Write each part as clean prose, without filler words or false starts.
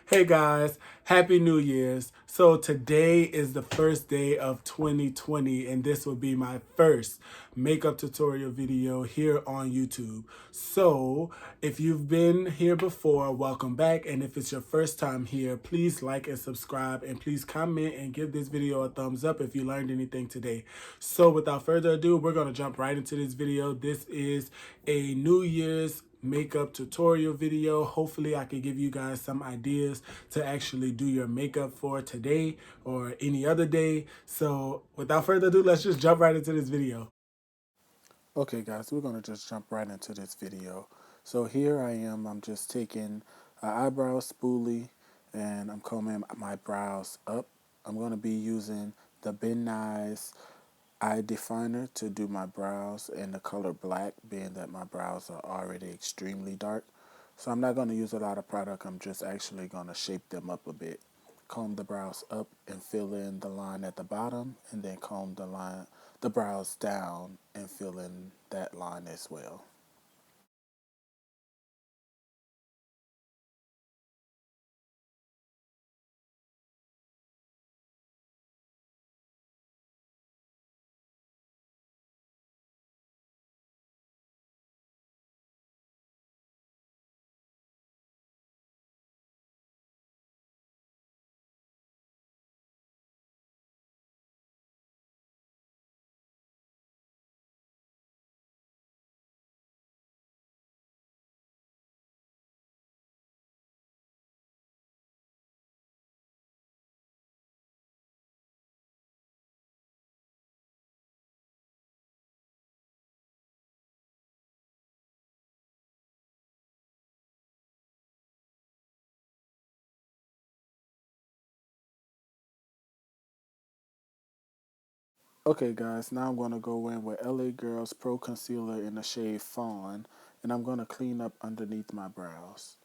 Hey guys, Happy New Year's. So today is the first day of 2020 and this will be my first makeup tutorial video here on YouTube. So if you've been here before, welcome back. And if it's your first time here, please like and subscribe and please comment and give this video a thumbs up if you learned anything today. So without further ado, we're going to jump right into this video. This is a New Year's makeup tutorial video. Hopefully I can give you guys some ideas to actually do your makeup for today or any other day. So without further ado, let's just jump right into this video. Okay guys, we're going to just jump right into this video. So here I am, I'm just taking an eyebrow spoolie and I'm combing my brows up. I'm going to be using the Ben Nyes eye definer to do my brows in the color black, being that my brows are already extremely dark. So I'm not going to use a lot of product, I'm just actually going to shape them up a bit. Comb the brows up and fill in the line at the bottom, and then comb the brows down and fill in that line as well. Okay guys, now I'm going to go in with LA Girls Pro Concealer in the shade Fawn, and I'm going to clean up underneath my brows.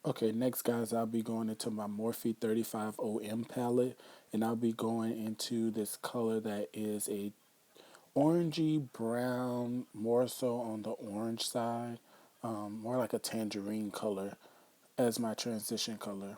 Okay, next guys, I'll be going into my Morphe 35OM palette, and I'll be going into this color that is a orangey brown, more so on the orange side, more like a tangerine color as my transition color.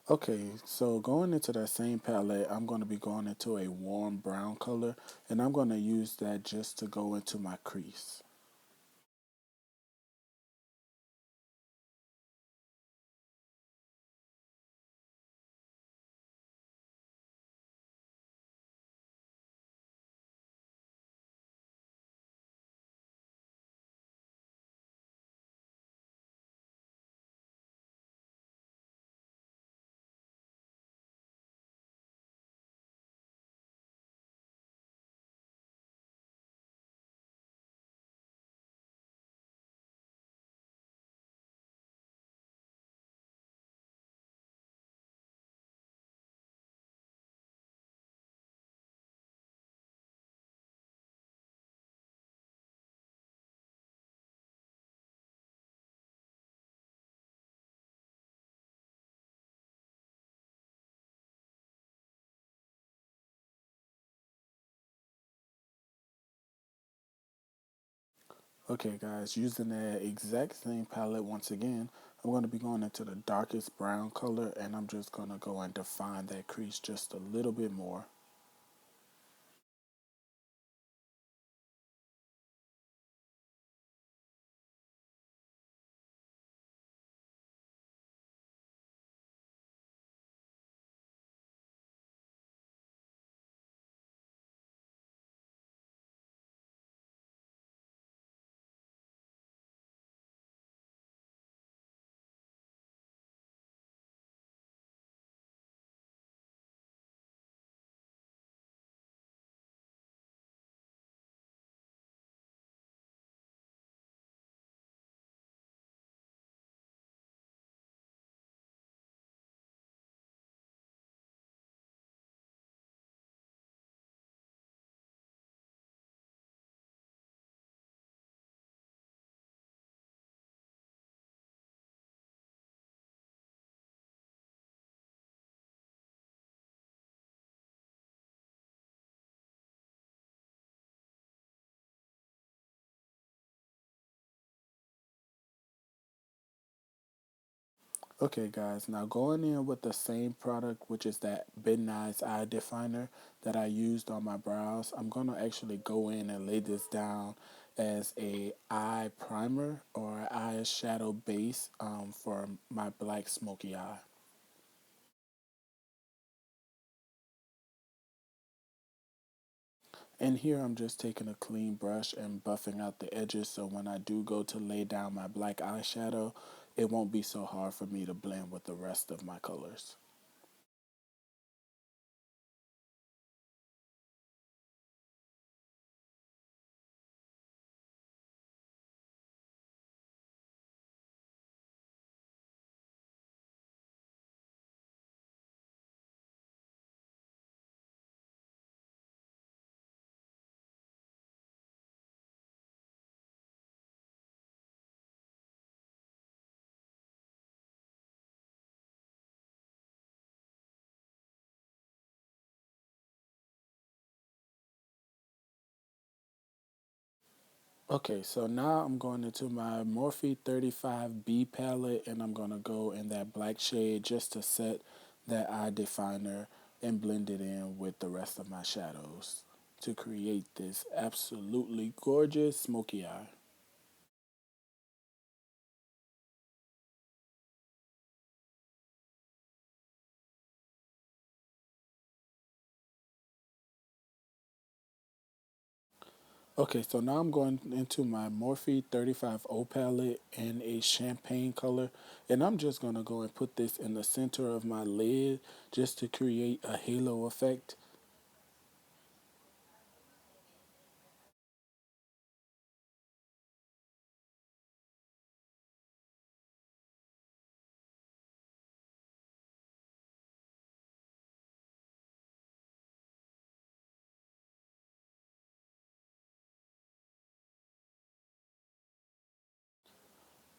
Okay, so going into that same palette, I'm going to be going into a warm brown color, and I'm going to use that just to go into my crease. Okay guys, using the exact same palette once again, I'm going to be going into the darkest brown color and I'm just going to go and define that crease just a little bit more. Okay guys, now going in with the same product, which is that Ben Nye's eye definer that I used on my brows, I'm going to actually go in and lay this down as a eye primer or eye shadow base for my black smoky eye. And here I'm just taking a clean brush and buffing out the edges so when I do go to lay down my black eyeshadow, it won't be so hard for me to blend with the rest of my colors. Okay, so now I'm going into my Morphe 35B palette and I'm going to go in that black shade just to set that eye definer and blend it in with the rest of my shadows to create this absolutely gorgeous smoky eye. Okay, so now I'm going into my Morphe 35O palette in a champagne color, and I'm just going to go and put this in the center of my lid just to create a halo effect.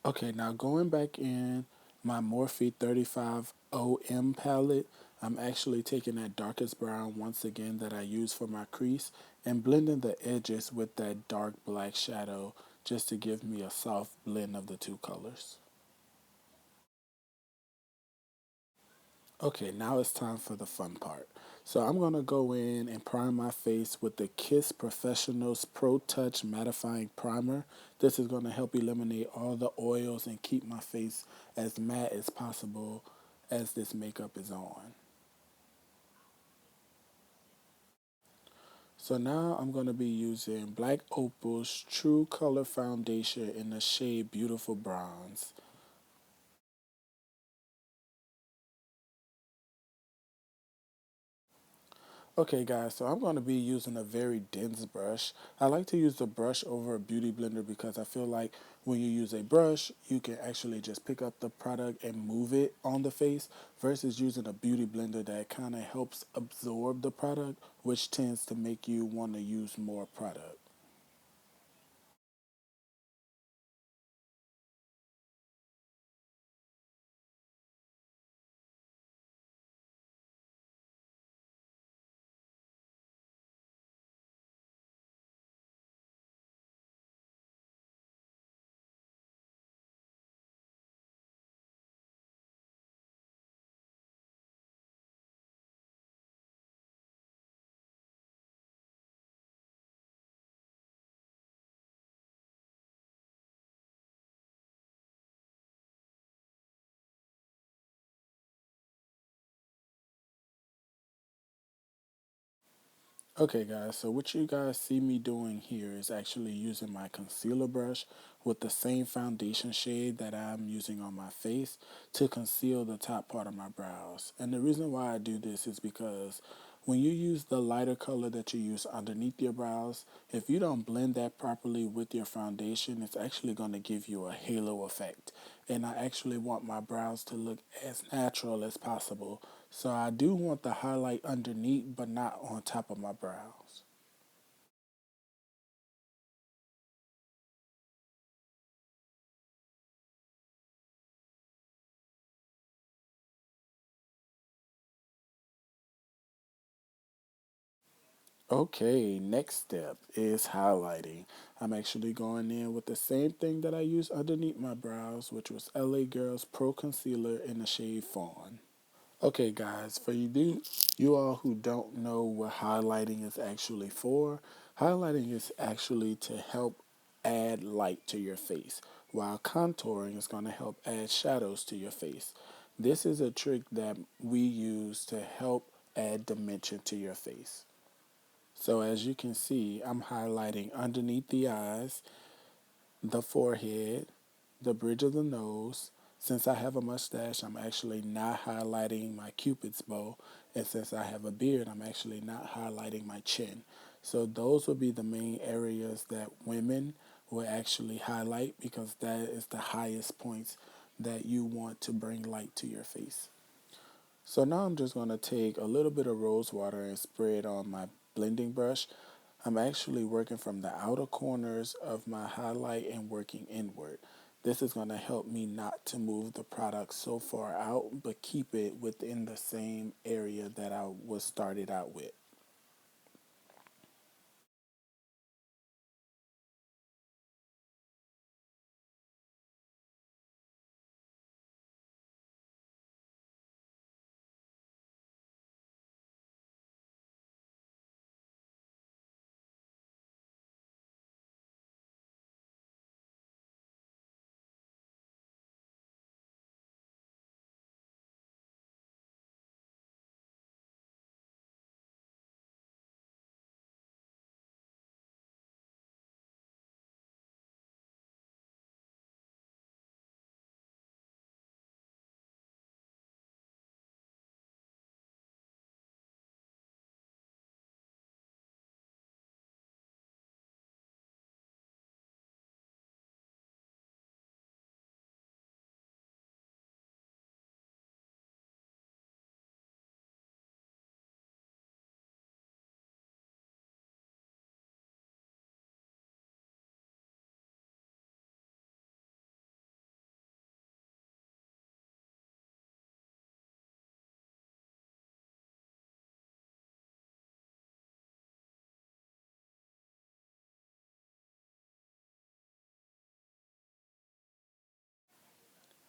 Okay, now going back in my Morphe 35 OM palette, I'm actually taking that darkest brown once again that I use for my crease and blending the edges with that dark black shadow just to give me a soft blend of the two colors. Okay, now it's time for the fun part. So I'm going to go in and prime my face with the Kiss Professionals Pro Touch Mattifying Primer. This is going to help eliminate all the oils and keep my face as matte as possible as this makeup is on. So now I'm going to be using Black Opal's True Color Foundation in the shade Beautiful Bronze. Okay guys, so I'm going to be using a very dense brush. I like to use the brush over a beauty blender because I feel like when you use a brush, you can actually just pick up the product and move it on the face versus using a beauty blender that kind of helps absorb the product, which tends to make you want to use more product. Okay guys, so what you guys see me doing here is actually using my concealer brush with the same foundation shade that I'm using on my face to conceal the top part of my brows. And the reason why I do this is because when you use the lighter color that you use underneath your brows, if you don't blend that properly with your foundation, it's actually going to give you a halo effect. And I actually want my brows to look as natural as possible. So I do want the highlight underneath, but not on top of my brows. Okay, next step is highlighting. I'm actually going in with the same thing that I used underneath my brows, which was LA Girls Pro Concealer in the shade Fawn. Okay, guys, for you all who don't know what highlighting is actually for, highlighting is actually to help add light to your face, while contouring is going to help add shadows to your face. This is a trick that we use to help add dimension to your face. So as you can see, I'm highlighting underneath the eyes, the forehead, the bridge of the nose. Since I have a mustache, I'm actually not highlighting my cupid's bow. And since I have a beard, I'm actually not highlighting my chin. So those will be the main areas that women will actually highlight because that is the highest points that you want to bring light to your face. So now I'm just going to take a little bit of rose water and spray it on my blending brush. I'm actually working from the outer corners of my highlight and working inward. This is going to help me not to move the product so far out, but keep it within the same area that I was started out with.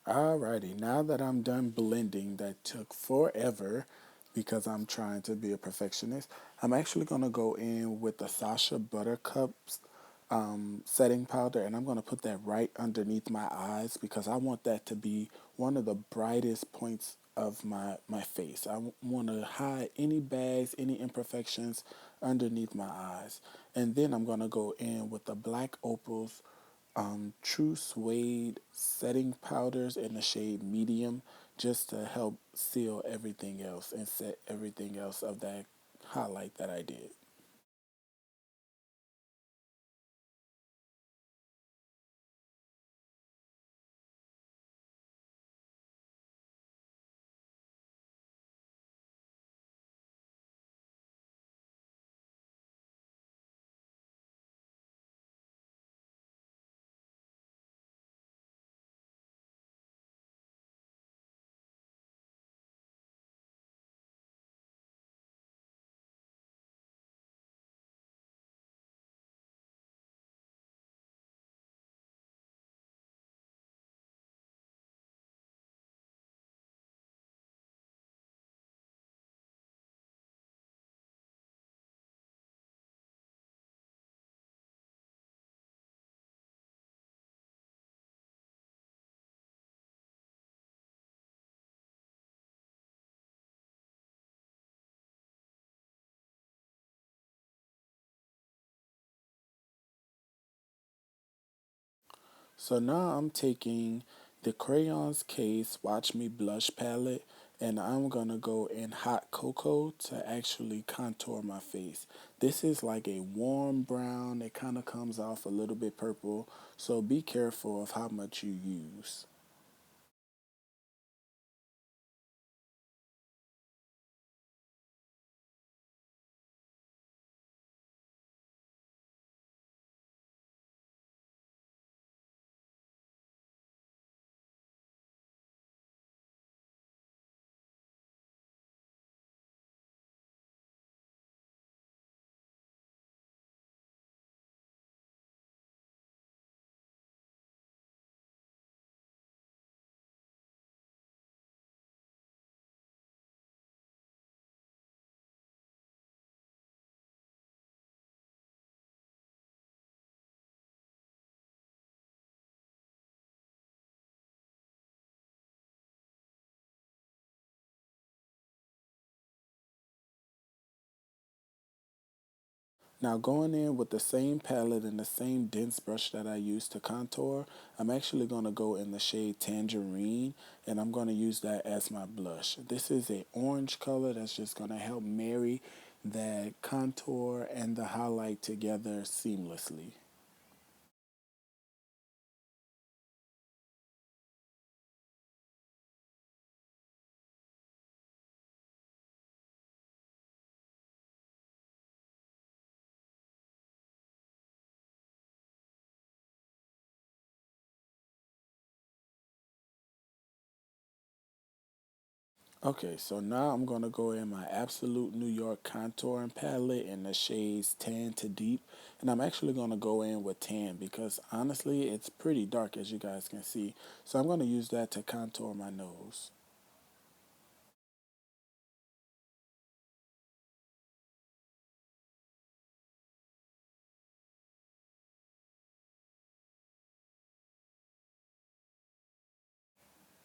Alrighty, now that I'm done blending, that took forever because I'm trying to be a perfectionist. I'm actually going to go in with the Sasha Buttercup's setting powder, and I'm going to put that right underneath my eyes because I want that to be one of the brightest points of my face. I want to hide any bags, any imperfections underneath my eyes. And then I'm going to go in with the Black Opals True Suede setting powders in the shade medium just to help seal everything else and set everything else of that highlight that I did. So now I'm taking the Crayons Case Watch Me Blush palette, and I'm gonna go in Hot Cocoa to actually contour my face. This is like a warm brown. It kind of comes off a little bit purple, so be careful of how much you use. Now going in with the same palette and the same dense brush that I used to contour, I'm actually going to go in the shade Tangerine, and I'm going to use that as my blush. This is a orange color that's just going to help marry that contour and the highlight together seamlessly. Okay, so now I'm going to go in my Absolute New York Contouring Palette in the shades Tan to Deep. And I'm actually going to go in with Tan because honestly, it's pretty dark as you guys can see. So I'm going to use that to contour my nose.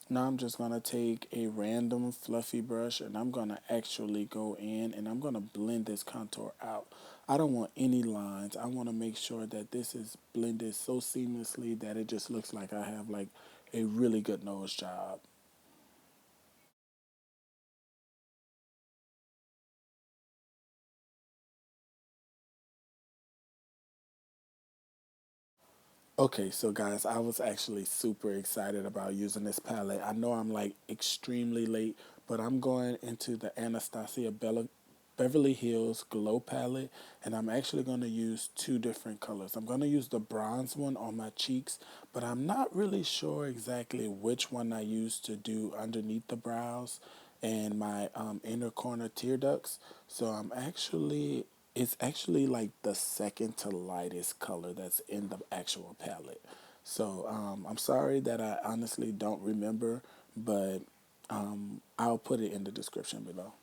Now I'm just going to take a random fluffy brush and I'm going to actually go in and I'm going to blend this contour out. I don't want any lines. I want to make sure that this is blended so seamlessly that it just looks like I have like a really good nose job. Okay, so guys, I was actually super excited about using this palette. I know I'm like extremely late, but I'm going into the Anastasia Beverly Hills Glow palette, and I'm actually going to use two different colors. I'm going to use the bronze one on my cheeks, but I'm not really sure exactly which one I use to do underneath the brows and my inner corner tear ducts. So it's actually like the second to lightest color that's in the actual palette. So I'm sorry that I honestly don't remember, but I'll put it in the description below.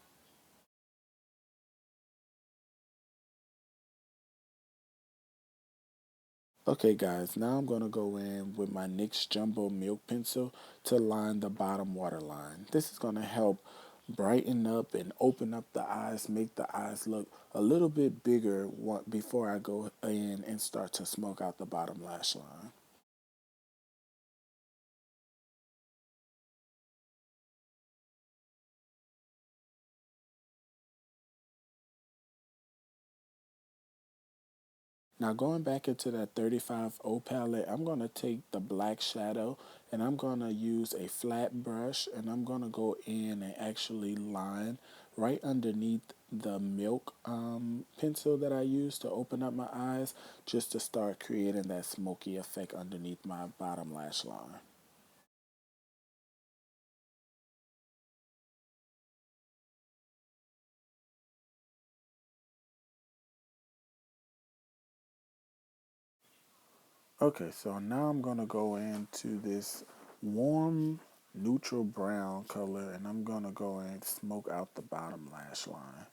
Okay guys, now I'm going to go in with my NYX Jumbo Milk Pencil to line the bottom waterline. This is going to help brighten up and open up the eyes, make the eyes look a little bit bigger before I go in and start to smoke out the bottom lash line. Now going back into that 35O palette, I'm going to take the black shadow and I'm going to use a flat brush and I'm going to go in and actually line right underneath the milk pencil that I used to open up my eyes just to start creating that smoky effect underneath my bottom lash line. Okay, so now I'm going to go into this warm neutral brown color and I'm going to go and smoke out the bottom lash line.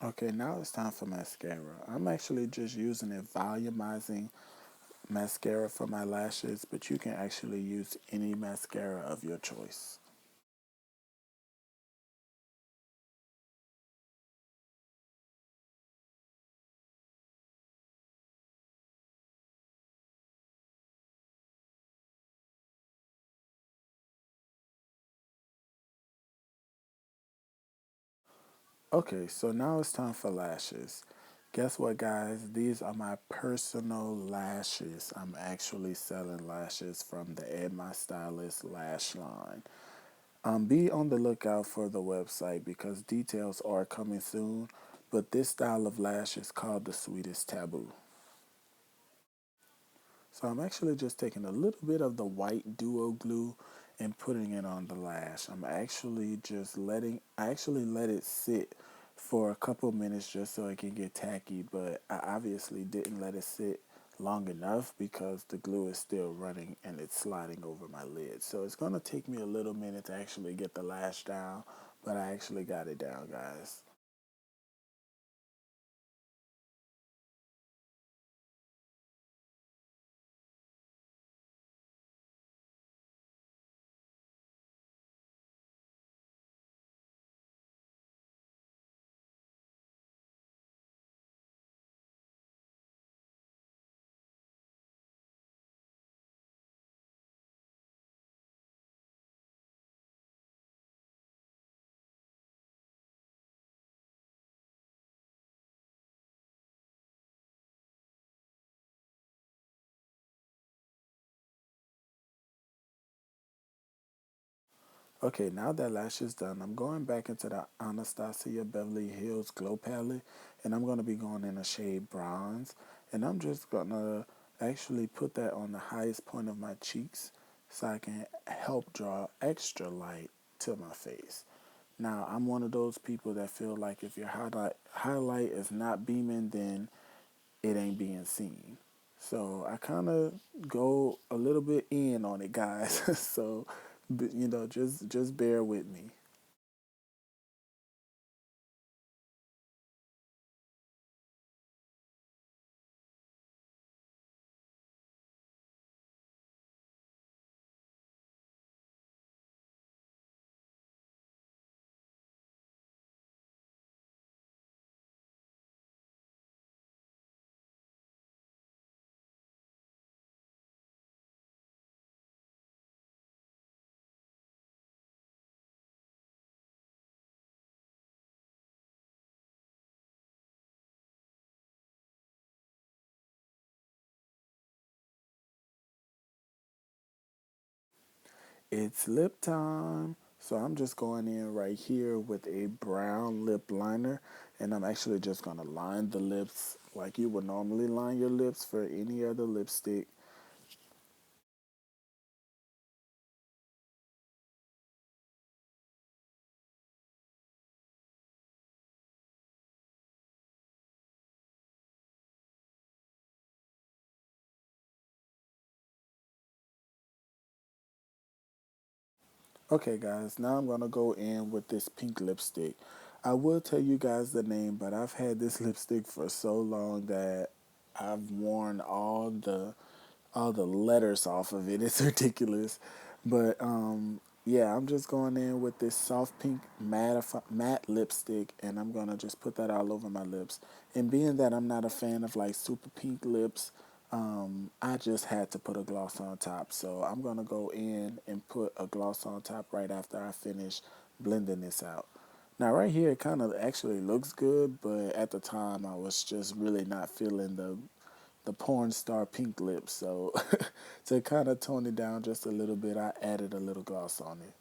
Okay, now it's time for mascara. I'm actually just using a volumizing mascara for my lashes, but you can actually use any mascara of your choice. Okay, so now it's time for lashes. Guess what, guys? These are my personal lashes. I'm actually selling lashes from the Ed My Stylist lash line. Be on the lookout for the website because details are coming soon. But this style of lash is called the Sweetest Taboo. So I'm actually just taking a little bit of the white duo glue and putting it on the lash. I actually let it sit for a couple minutes just so it can get tacky, but I obviously didn't let it sit long enough because the glue is still running and it's sliding over my lid. So it's going to take me a little minute to actually get the lash down, but I actually got it down, guys. Okay, now that lash is done, I'm going back into the Anastasia Beverly Hills Glow Palette, and I'm going to be going in a shade bronze, and I'm just going to actually put that on the highest point of my cheeks so I can help draw extra light to my face. Now, I'm one of those people that feel like if your highlight is not beaming, then it ain't being seen. So I kind of go a little bit in on it, guys. So, just bear with me. It's lip time. So I'm just going in right here with a brown lip liner, and I'm actually just going to line the lips like you would normally line your lips for any other lipstick. Okay, guys, now I'm gonna go in with this pink lipstick. I will tell you guys the name, but I've had this lipstick for so long that I've worn all the letters off of it. It's ridiculous, but yeah, I'm just going in with this soft pink matte lipstick, and I'm gonna just put that all over my lips. And being that I'm not a fan of like super pink lips, I just had to put a gloss on top. So I'm gonna go in and put a gloss on top right after I finish blending this out. Now right here it kind of actually looks good, but at the time I was just really not feeling the porn star pink lips. So to kind of tone it down just a little bit, I added a little gloss on it.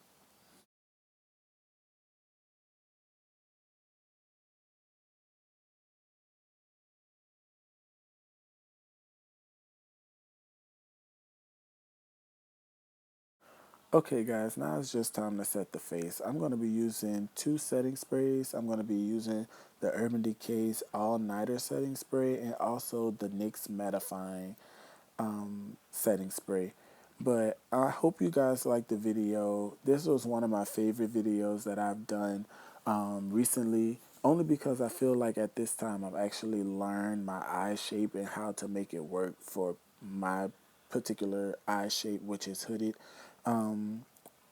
Okay, guys, now it's just time to set the face. I'm going to be using two setting sprays. I'm going to be using the Urban Decay's All Nighter setting spray and also the NYX Mattifying setting spray. But I hope you guys liked the video. This was one of my favorite videos that I've done recently. Only because I feel like at this time I've actually learned my eye shape and how to make it work for my particular eye shape, which is hooded. Um,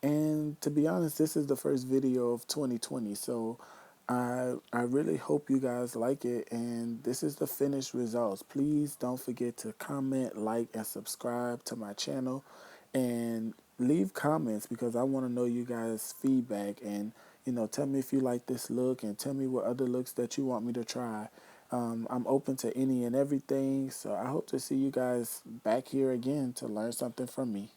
and to be honest, this is the first video of 2020, so I really hope you guys like it. And this is the finished results. Please don't forget to comment, like, and subscribe to my channel, and leave comments because I want to know you guys' feedback. And tell me if you like this look, and tell me what other looks that you want me to try. I'm open to any and everything, so I hope to see you guys back here again to learn something from me.